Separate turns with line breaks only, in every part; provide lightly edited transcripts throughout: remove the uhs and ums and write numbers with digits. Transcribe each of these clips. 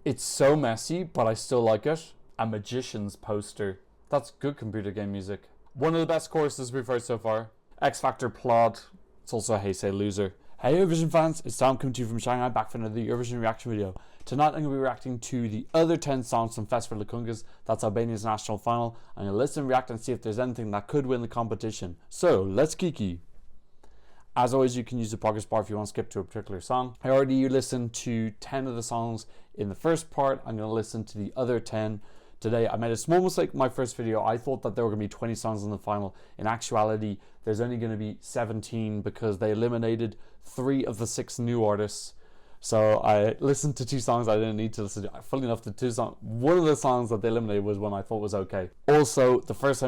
It's so messy, but I still like it. A magician's poster. That's good computer game music. One of the best choruses we've heard so far. X Factor Plod. It's also a Hey Say Loser. Hey Eurovision fans, it's Tom coming to you from Shanghai, back for another Eurovision reaction video. Tonight I'm going to be reacting to the other 10 songs from Festival Këngës. That's Albania's national final. I'm going to listen, react and see if there's anything that could win the competition. So, let's kiki. As always, you can use the progress bar if you want to skip to a particular song. I already listened to 10 of the songs in the first part. I'm going to listen to the other 10 today. I made a small mistake in my first video. I thought that there were going to be 20 songs in the final. In actuality, there's only going to be 17 because they eliminated 3 of the 6 new artists. So I listened to 2 songs I didn't need to listen to. Funnily enough, one of the songs that they eliminated was one I thought was okay. Also, the first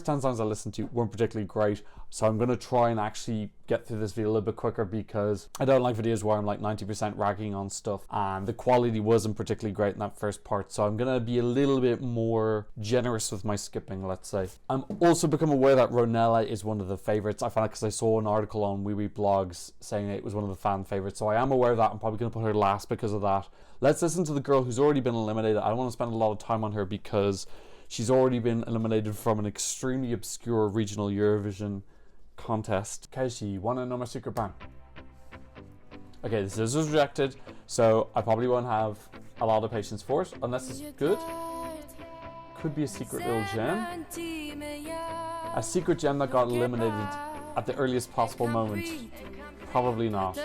10 songs I listened to weren't particularly great. So I'm going to try and actually get through this video a little bit quicker because I don't like videos where I'm like 90% ragging on stuff and the quality wasn't particularly great in that first part. So I'm going to be a little bit more generous with my skipping, let's say. I'm also become aware that Ronela is one of the favorites. I found out because I saw an article on Wee Wee Blogs saying it was one of the fan favorites. So I am aware of that. I'm probably going to put her last because of that. Let's listen to the girl who's already been eliminated. I don't want to spend a lot of time on her because she's already been eliminated from an extremely obscure regional Eurovision contest. Kejsi, wanna know my secret bang? Okay, this is rejected, so I probably won't have a lot of patience for it unless it's good. Could be a secret little gem. A secret gem that got eliminated at the earliest possible moment. Probably not.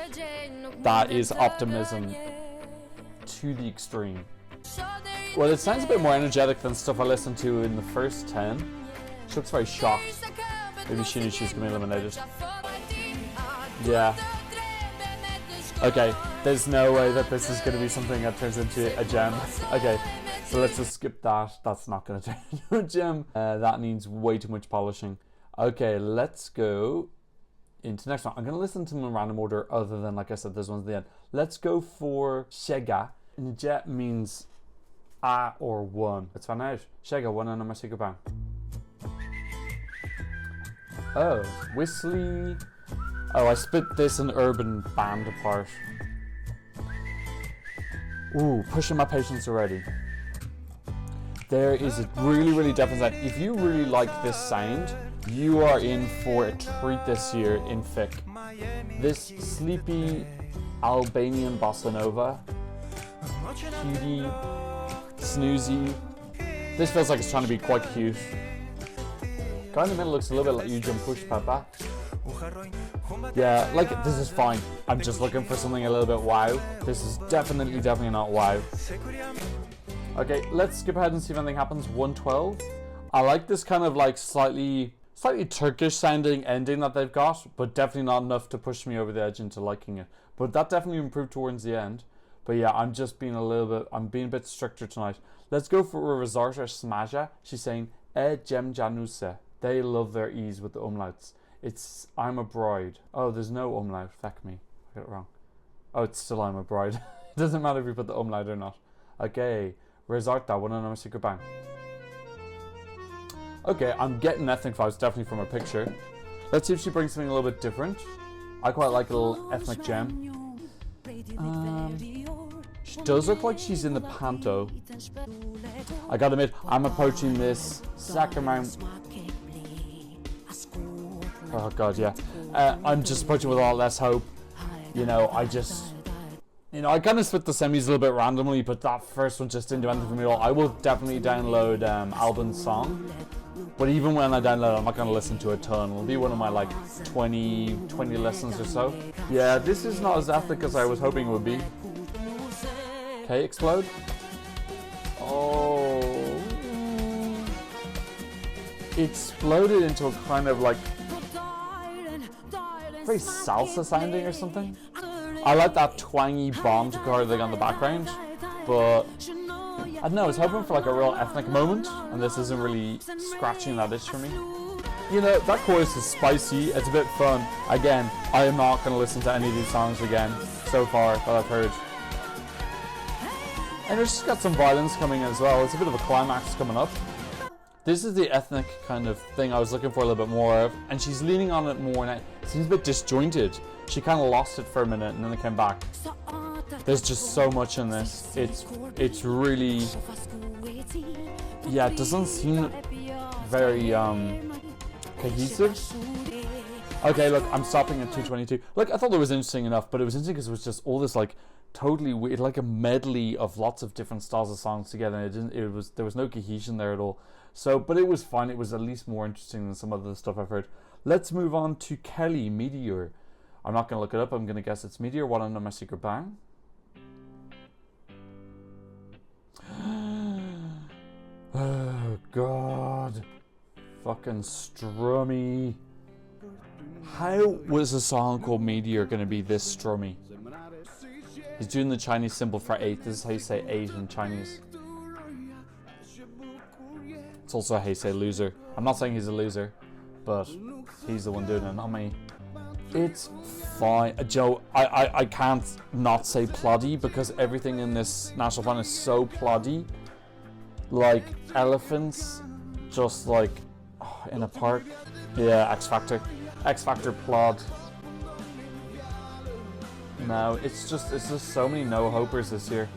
That is optimism to the extreme. Well, it sounds a bit more energetic than stuff I listened to in the first 10. She looks very shocked. Maybe she knew she was going to be eliminated. Yeah. Okay, there's no way that this is going to be something that turns into a gem. Okay, so let's just skip that. That's not going to turn into a gem. That needs way too much polishing. Okay, let's go into the next one. I'm going to listen to them in random order other than, like I said, there's ones at the end. Let's go for Shega. Jet means a or one. It's fine out. Shega, one and I'm a secret bang. Oh, Whistly. Oh, I split this and urban band apart. Ooh, pushing my patience already. There is a really definite sound. If you really like this sound, you are in for a treat this year in FIK. This sleepy Albanian bossa nova, cutie, snoozy. This feels like it's trying to be quite cute. Guy in the middle looks a little bit like you jump push papa. Yeah, like this is fine. I'm just looking for something a little bit wow. This is definitely not wow. Okay, let's skip ahead and see if anything happens. 112. I like this kind of like slightly Turkish sounding ending that they've got, but definitely not enough to push me over the edge into liking it. But that definitely improved towards the end. But yeah, I'm being a bit stricter tonight. Let's go for Rezarta Smaja. She's saying jemja nuse. They love their E's with the umlauts. It's I'm a bride. Oh, there's no umlaut. Feck me. I got it wrong. Oh, it's still I'm a bride. It doesn't matter if you put the umlaut or not. Okay. Rezarta, one and a secret bang. Okay, I'm getting ethnic vibes definitely from her picture. Let's see if she brings something a little bit different. I quite like a little ethnic gem. She does look like she's in the panto. I gotta admit, I'm approaching this Sacramento. Oh god, yeah. I'm just approaching with a lot less hope. You know, I kind of split the semis a little bit randomly, but that first one just didn't do anything for me at all. I will definitely download Albin's song, but even when I download it, I'm not going to listen to a ton. It'll be one of my like 20 listens or so. Yeah, this is not as ethnic as I was hoping it would be. Okay, explode. Oh. It exploded into a kind of like very salsa sounding or something. I like that twangy bomb to go thing on the background, but I don't know, I was hoping for like a real ethnic moment, and this isn't really scratching that itch for me. You know, that chorus is spicy, it's a bit fun. Again, I am not going to listen to any of these songs again so far that I've heard. And it's just got some violence coming in as well. It's a bit of a climax coming up. This is the ethnic kind of thing I was looking for a little bit more of, and she's leaning on it more now. It seems a bit disjointed. She kind of lost it for a minute and then it came back. There's just so much in this. It's really, yeah, it doesn't seem very cohesive. Okay, look, I'm stopping at 2:22. Look, I thought it was interesting enough, but it was interesting because it was just all this like totally weird, like a medley of lots of different styles of songs together. And there was no cohesion there at all. So, but it was fine. It was at least more interesting than some of the stuff I've heard. Let's move on to Kelly, Meteor. I'm not going to look it up. I'm going to guess it's Meteor. Wanna Know My Secret Bang? Oh, God. Fucking strummy. How was a song called Meteor going to be this strummy? He's doing the Chinese symbol for 8. This is how you say 8 in Chinese. It's also how you say loser. I'm not saying he's a loser, but he's the one doing it, not me. It's fine. Joe, I can't not say ploddy because everything in this national plan is so ploddy. Like elephants, just like in a park. Yeah, X Factor. X Factor plod. No, it's just so many no-hopers this year.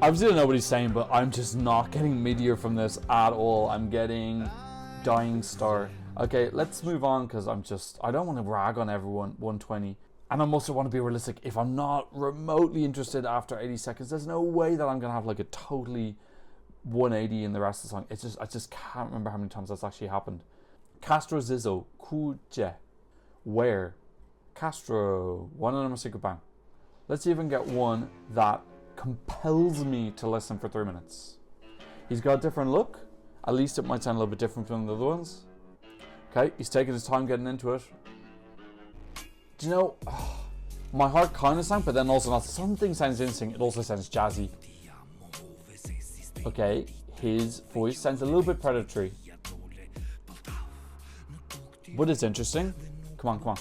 Obviously I don't know what he's saying, but I'm just not getting Meteor from this at all. I'm getting Dying Star. Okay, let's move on because I don't want to rag on everyone. 120. And I also want to be realistic. If I'm not remotely interested after 80 seconds, there's no way that I'm going to have like a totally 180 in the rest of the song. I just can't remember how many times that's actually happened. Kastro, Zizo, Kujë. Where? Kastro, Wanna Know My Secret Bang. Let's see if I can get one that compels me to listen for 3 minutes. He's got a different look. At least it might sound a little bit different from the other ones. Okay, he's taking his time getting into it. Do you know, my heart kind of sank, but then also not. Something sounds interesting, it also sounds jazzy. Okay, his voice sounds a little bit predatory. But it's interesting. Come on.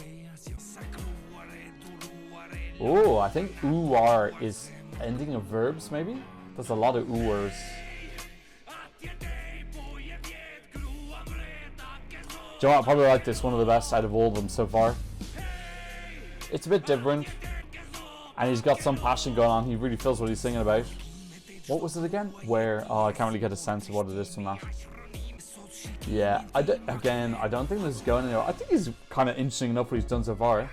Oh, I think ooh-ar is ending of verbs, maybe? There's a lot of ooh-ars. Do you know what? I probably like this, one of the best out of all of them so far. It's a bit different. And he's got some passion going on. He really feels what he's singing about. What was it again? Where? Oh, I can't really get a sense of what it is from that. Yeah, again, I don't think this is going anywhere. I think he's kind of interesting enough what he's done so far.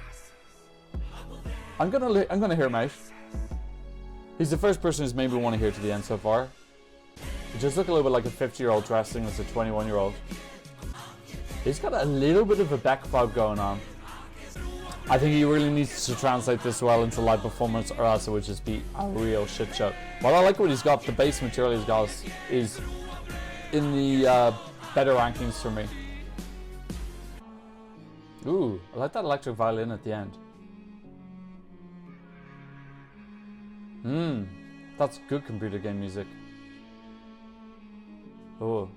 I'm gonna hear him out. He's the first person who's made me want to hear to the end so far. He just look a little bit like a 50-year-old dressing as a 21-year-old. He's got a little bit of a Beck vibe going on. I think he really needs to translate this well into live performance, or else it would just be a real shit show. But I like what he's got. The bass material he's got is in the better rankings for me. Ooh, I like that electric violin at the end. That's good computer game music. Oh.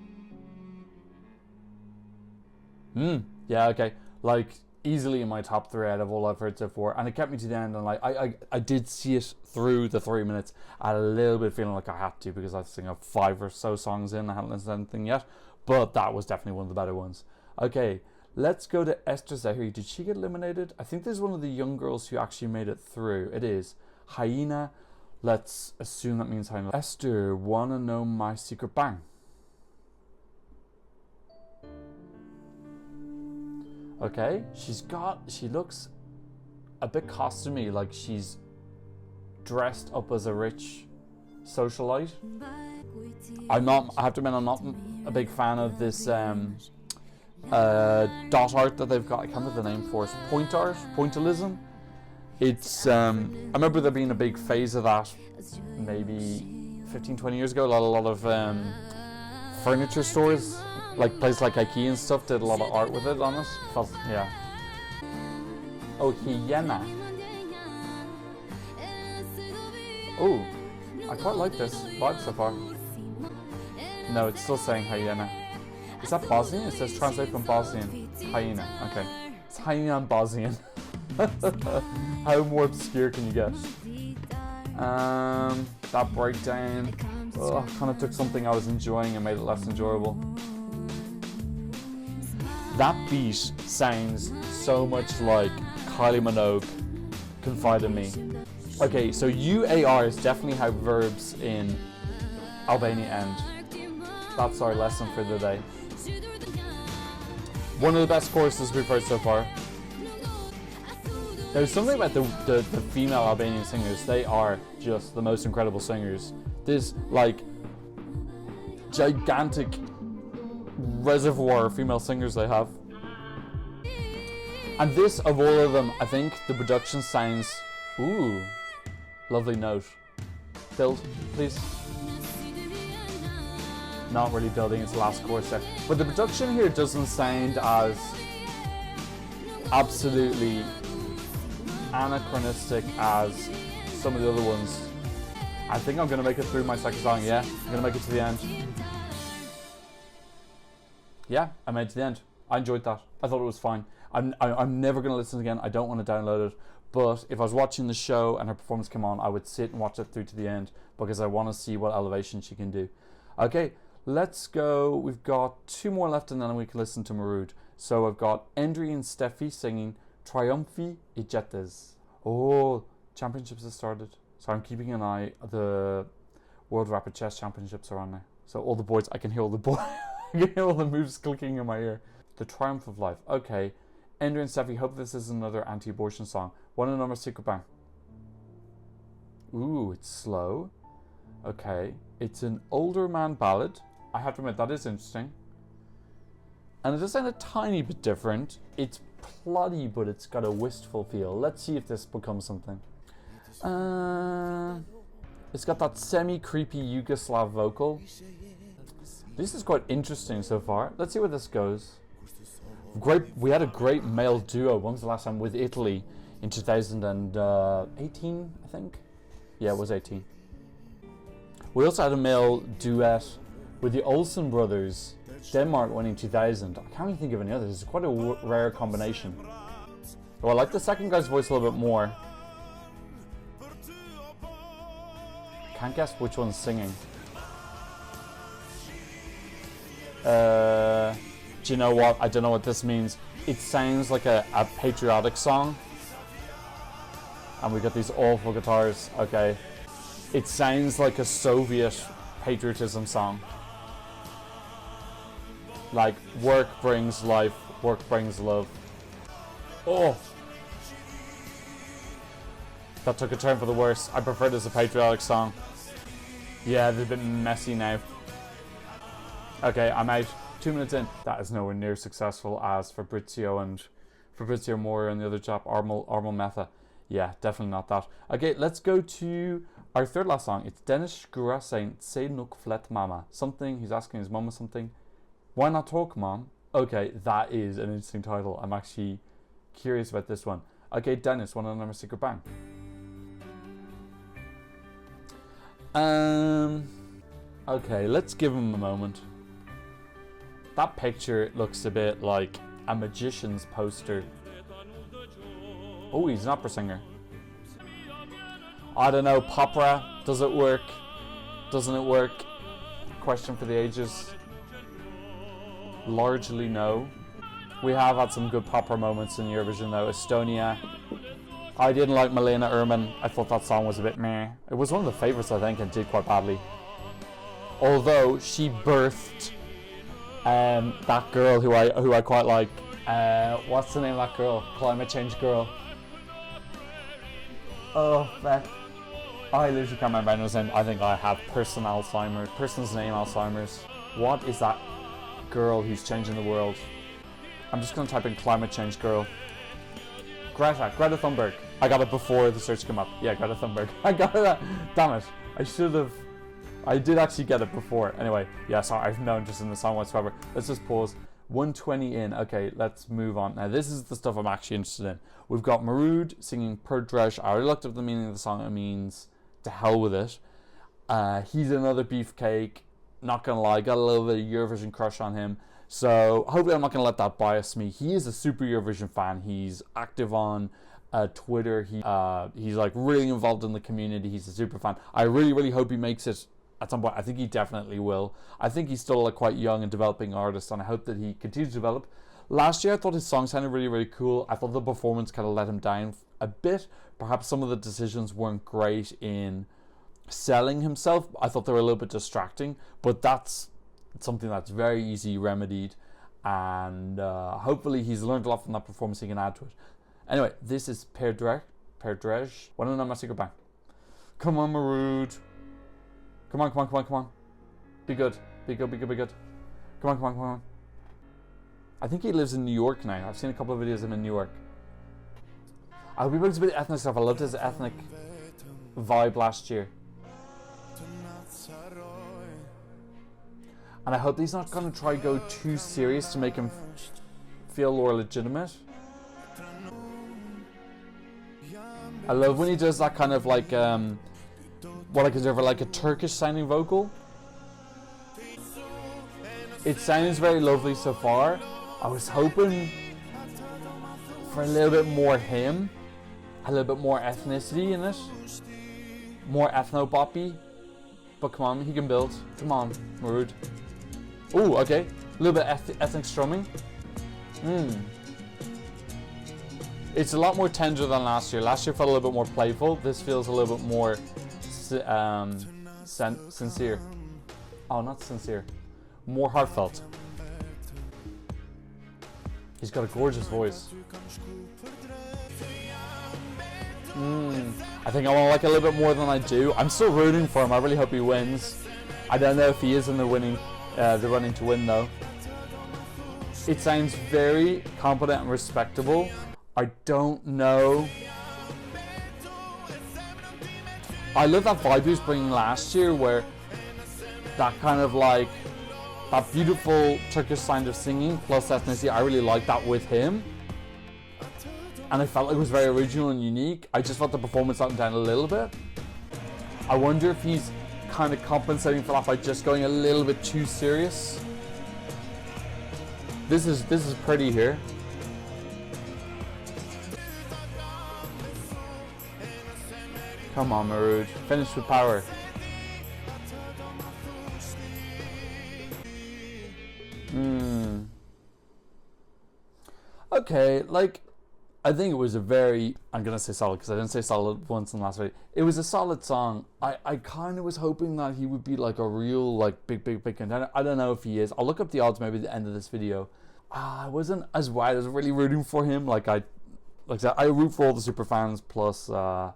Yeah, okay. Like, easily in my top 3 out of all I've heard so far. And it kept me to the end, and like I did see it through the 3 minutes. I had a little bit feeling like I had to, because I think I've 5 or so songs in. I haven't listened to anything yet. But that was definitely one of the better ones. Okay, let's go to Ester Zahiri. Did she get eliminated? I think this is one of the young girls who actually made it through. It is. Hijena. Let's assume that means Hijena. Ester, Wanna Know My Secret Bang. Okay, she looks a bit costumey, like she's dressed up as a rich socialite. I have to admit, I'm not a big fan of this dot art that they've got. I can't remember the name for it. Point art? Pointillism? It's, I remember there being a big phase of that maybe 15-20 years ago. A lot of furniture stores, like places like IKEA and stuff, did a lot of art with it on it. Yeah. Oh, Hijena. Oh, I quite like this vibe so far. No, it's still saying Hijena. Is that Bosnian? It says translate from Bosnian. Hyena. Okay. It's Hyena and Bosnian. How more obscure can you get? That breakdown kind of took something I was enjoying and made it less enjoyable. That beat sounds so much like Kylie Minogue confide in me. Okay, so UAR is definitely how verbs in Albania end. That's our lesson for the day. One of the best choruses we've heard so far. There's something about the female Albanian singers. They are just the most incredible singers. This like gigantic reservoir of female singers they have. And this, of all of them, I think the production sounds... Ooh, lovely note. Build, please. Not really building, it's the last chorus there. But the production here doesn't sound as absolutely anachronistic as some of the other ones. I think I'm gonna make it through my second song, yeah. I'm gonna make it to the end. Yeah, I made it to the end. I enjoyed that. I thought it was fine. I'm never gonna listen again. I don't want to download it. But if I was watching the show and her performance came on, I would sit and watch it through to the end because I want to see what elevation she can do. Okay, let's go. We've got 2 more left and then we can listen to Mirud. So I've got Endri and Stefi singing Triumfi e jetës. Oh, championships have started. So I'm keeping an eye. The World Rapid Chess Championships are on now. So all the boys, I can hear all the boys. I can hear all the moves clicking in my ear. The Triumph of Life. Okay. Endri and Stefi, hope this is another anti-abortion song. One of number Sekret bang. Ooh, it's slow. Okay. It's an older man ballad. I have to admit, that is interesting. And it does sound a tiny bit different. It's ploddy, but it's got a wistful feel. Let's see if this becomes something. It's got that semi-creepy Yugoslav vocal. This is quite interesting so far. Let's see where this goes. We had a great male duo. When was the last time? With Italy in 2018, I think. Yeah, it was 18. We also had a male duet with the Olsen brothers. Denmark winning 2000. I can't even think of any others. It's quite a rare combination. Oh, I like the second guy's voice a little bit more. Can't guess which one's singing. Do you know what? I don't know what this means. It sounds like a patriotic song. And we got these awful guitars. Okay. It sounds like a Soviet patriotism song. Like, work brings life, work brings love. Oh! That took a turn for the worse. I prefer it as a patriotic song. Yeah, they're a bit messy now. Okay, I'm out. 2 minutes in. That is nowhere near successful as Fabrizio Moore and the other chap, Armel Metha. Yeah, definitely not that. Okay, let's go to our third last song. It's Denis Skura saying, "Say nuk flet mama." Something, he's asking his mama something. Why not talk, mom? Okay, that is an interesting title. I'm actually curious about this one. Okay, Denis, one of the number Sekret bang. Okay, let's give him a moment. That picture looks a bit like a magician's poster. Oh, he's an opera singer. I don't know, opera, does it work? Doesn't it work? Question for the ages. Largely no. We have had some good opera moments in Eurovision though. Estonia. I didn't like Milena Erman. I thought that song was a bit meh. It was one of the favourites I think and did quite badly. Although she birthed that girl who I quite like. What's the name of that girl? Climate change girl. Oh, fuck. I literally can't remember anyone's name. I think I have person's name Alzheimer's. What is that girl who's changing the world? I'm just going to type in climate change girl. Greta Thunberg. I got it before the search came up. Yeah, Greta Thunberg. I got it. Damn it. I did actually get it before. Anyway, yeah, sorry, I've no interest in the song whatsoever. Let's just pause. 120 in. Okay, let's move on. Now, this is the stuff I'm actually interested in. We've got Mirud singing Per Dreq. I already looked up the meaning of the song. It means to hell with it. He's another beefcake. Not gonna lie, got a little bit of Eurovision crush on him. So hopefully I'm not gonna let that bias me. He is a super Eurovision fan. He's active on Twitter. He's like really involved in the community. He's a super fan. I really hope he makes it at some point. I think he definitely will. I think he's still a quite young and developing artist, and I hope that he continues to develop. Last year I thought his song sounded really cool. I thought the performance kind of let him down a bit. Perhaps some of the decisions weren't great in selling himself. I thought they were a little bit distracting, but that's something that's very easy remedied, and hopefully he's learned a lot from that performance he can add to it. Anyway, this is dreq. One of my secret bang. Come on, Mirud. Come on. Be good. Come on. I think he lives in New York now. I've seen a couple of videos of him in New York. I hope he brings a bit of ethnic stuff. I loved his ethnic vibe last year. And I hope he's not going to try to go too serious to make him feel more legitimate. I love when he does that kind of like, what I consider like a Turkish sounding vocal. It sounds very lovely so far. I was hoping for a little bit more him, a little bit more ethnicity in it, more ethno-boppy. But come on, he can build. Come on, Mirud. Ooh, okay. A little bit ethnic strumming. It's a lot more tender than last year. Last year felt a little bit more playful. This feels a little bit more sincere. Oh, not sincere. More heartfelt. He's got a gorgeous voice. I think I want to like a little bit more than I do. I'm still rooting for him. I really hope he wins. I don't know if he is in the running to win though. It sounds very competent and respectable. I don't know. I love that vibe he was bringing last year, where that kind of like that beautiful Turkish sound of singing plus ethnicity. I really like that with him, and I felt like it was very original and unique. I just felt the performance let him down a little bit. I wonder if he's kind of compensating for that by just going a little bit too serious. This is pretty here. Come on, Mirud. Finish with power. Okay, like, I think it was a very, I'm gonna say solid because I didn't say solid once in the last video. It was a solid song. I kind of was hoping that he would be like a real, like, big contender. I don't know if he is. I'll look up the odds maybe at the end of this video. I wasn't as wide. I was really rooting for him. Like I said, I root for all the super fans. Plus, I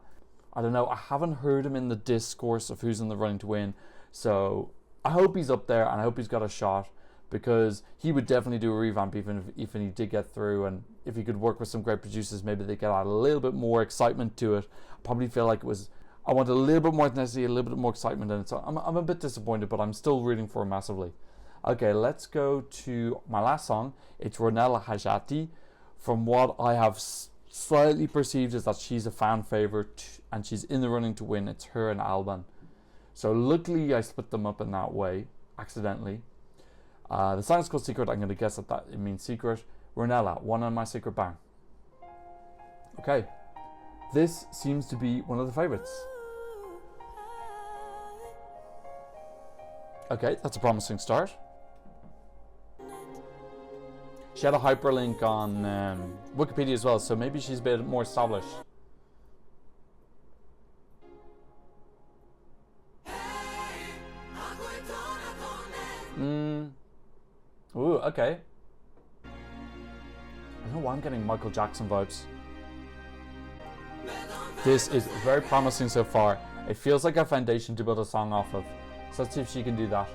don't know. I haven't heard him in the discourse of who's in the running to win. So I hope he's up there, and I hope he's got a shot, because he would definitely do a revamp even if he did get through, and if he could work with some great producers, maybe they could add a little bit more excitement to it. I probably feel like I wanted a little bit more ethnicity, a little bit more excitement in it. So I'm a bit disappointed, but I'm still rooting for him massively. Okay, let's go to my last song. It's Ronela Hajati. From what I have slightly perceived is that she's a fan favorite and she's in the running to win. It's her and Alban. So luckily I split them up in that way, accidentally. The song is called Secret. I'm going to guess that it means secret. Ronela, one on my secret bang. Okay, this seems to be one of the favorites. Okay, that's a promising start. She had a hyperlink on Wikipedia as well, so maybe she's a bit more established. Ooh, okay. I don't know why I'm getting Michael Jackson vibes. This is very promising so far. It feels like a foundation to build a song off of. So let's see if she can do that.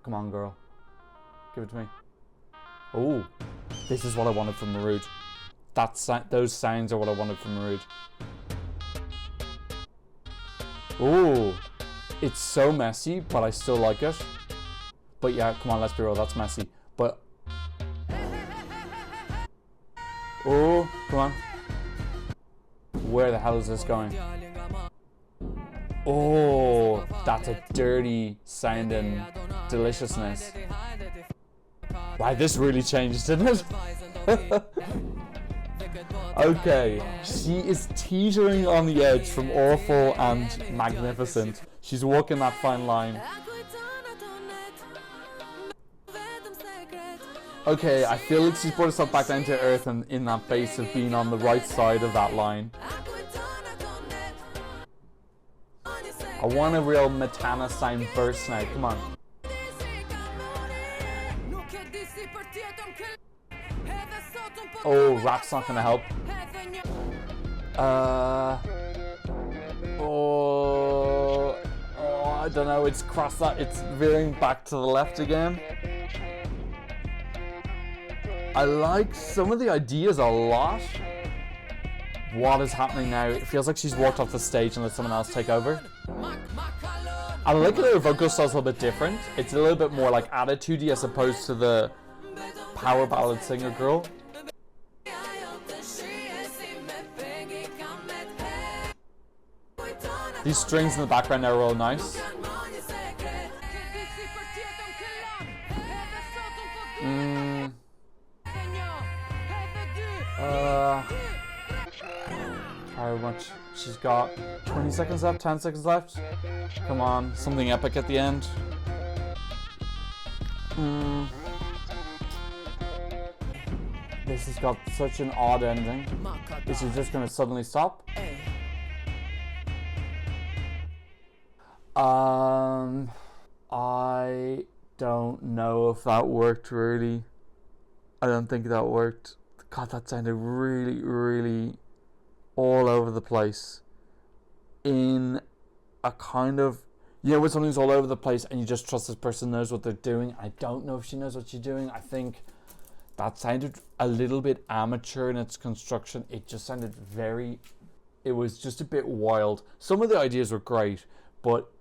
Come on, girl. Give it to me. Oh, this is what I wanted from Mirud. Those sounds are what I wanted from Mirud. Oh, it's so messy, but I still like it. But yeah, come on, let's be real, that's messy. But oh, come on. Where the hell is this going? Oh, that's a dirty sounding deliciousness. Wow, this really changed, didn't it? Okay, she is teetering on the edge from awful and magnificent. She's walking that fine line. Okay, I feel like she's brought herself back down to earth and in that base of being on the right side of that line. I want a real Matana sound burst now, come on. Oh, rap's not gonna help. I don't know, it's crossed that, it's veering back to the left again. I like some of the ideas a lot. What is happening now? It feels like she's walked off the stage and let someone else take over. I like that her vocal style's a little bit different. It's a little bit more like attitude-y as opposed to the power ballad singer girl. These strings in the background are all nice. How much? She's got 20 seconds left, 10 seconds left. Come on, something epic at the end. This has got such an odd ending. Is she just gonna suddenly stop? I don't know if that worked really. I don't think that worked. God, that sounded really, really all over the place. In a kind of, you know, when something's all over the place and you just trust this person knows what they're doing. I don't know if she knows what she's doing. I think that sounded a little bit amateur in its construction. It just sounded it was just a bit wild. Some of the ideas were great, but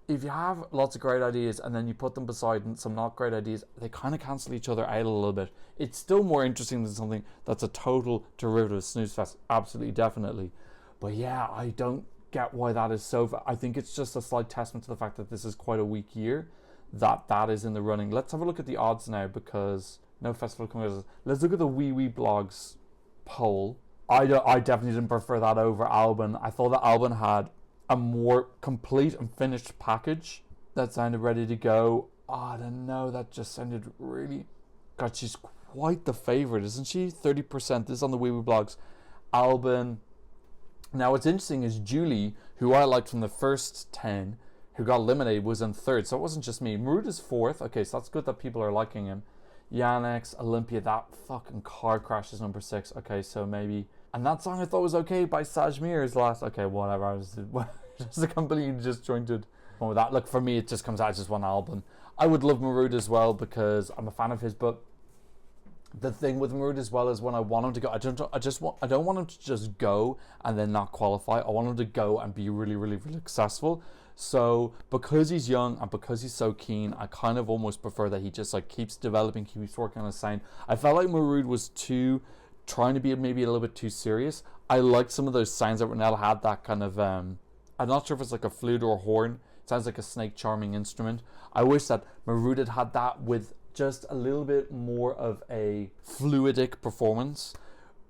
if you have lots of great ideas and then you put them beside some not great ideas, they kind of cancel each other out a little bit. It's still more interesting than something that's a total derivative of Snooze Fest, absolutely, definitely. But yeah, I don't get why that is so. I think it's just a slight testament to the fact that this is quite a weak year, that is in the running. Let's have a look at the odds now, because no festival Këngës. Let's look at the Wee Blogs poll. I definitely didn't prefer that over Albin. I thought that Albin had a more complete and finished package that sounded ready to go. I don't know, that just sounded really... God, she's quite the favourite, isn't she? 30%, this is on the Wee Blogs. Albin. Now what's interesting is Julie, who I liked from the first 10, who got eliminated, was in third, so it wasn't just me. Mirud is fourth, okay, so that's good that people are liking him. Yannick's Olympia, that fucking car crash is number 6, okay, so maybe... And that song I thought was okay by Sajmir is last. Okay, whatever. I was just a completely disjointed one with that. Look, for me, it just comes out as just one album. I would love Mirud as well because I'm a fan of his. But the thing with Mirud as well is when I want him to go, I don't want him to just go and then not qualify. I want him to go and be really, really, really successful. So because he's young and because he's so keen, I kind of almost prefer that he just like keeps developing, keeps working on his sound. I felt like Mirud was trying to be maybe a little bit too serious. I liked some of those sounds that Ronela had, that kind of I'm not sure if it's like a flute or a horn. It sounds like a snake charming instrument. I wish that Mirud had that with just a little bit more of a fluidic performance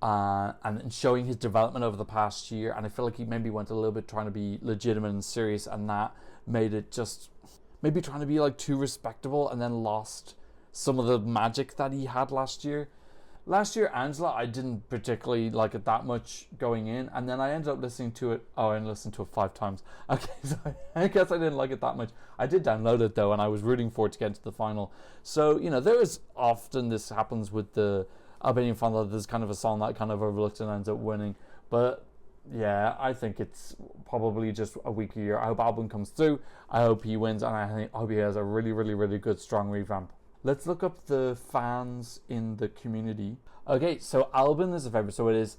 and showing his development over the past year. And I feel like he maybe went a little bit trying to be legitimate and serious, and that made it just maybe trying to be like too respectable and then lost some of the magic that he had last year. Last year, Angela, I didn't particularly like it that much going in, and then I ended up listening to it. Oh, I listened to it 5 times. Okay, so I guess I didn't like it that much. I did download it though, and I was rooting for it to get into the final. So, you know, there is often this happens with the Albanian final. There's kind of a song that kind of overlooked and ends up winning. But yeah, I think it's probably just a weaker year. I hope Albin comes through. I hope he wins, and I hope he has a really, really, really good, strong revamp. Let's look up the fans in the community. Okay, so Albin is a favorite. So it is,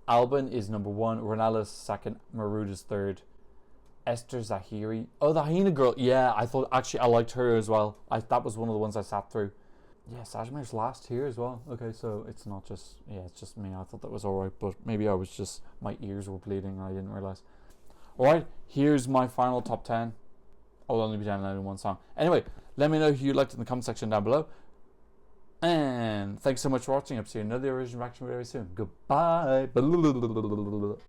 Albin is number 1, Ronela is 2nd, Mirud is 3rd, Ester, Zahiri. Oh, the Hijena girl. Yeah, I thought, actually, I liked her as well. That was one of the ones I sat through. Yeah, Sajmir's last here as well. Okay, so it's not just, yeah, it's just me. I thought that was alright, but maybe I was just, my ears were bleeding and I didn't realise. Alright, here's my final top 10. I'll only be downloading one song. Anyway, let me know who you liked in the comment section down below. And thanks so much for watching. I'll see you in another Eurovision reaction very soon. Goodbye.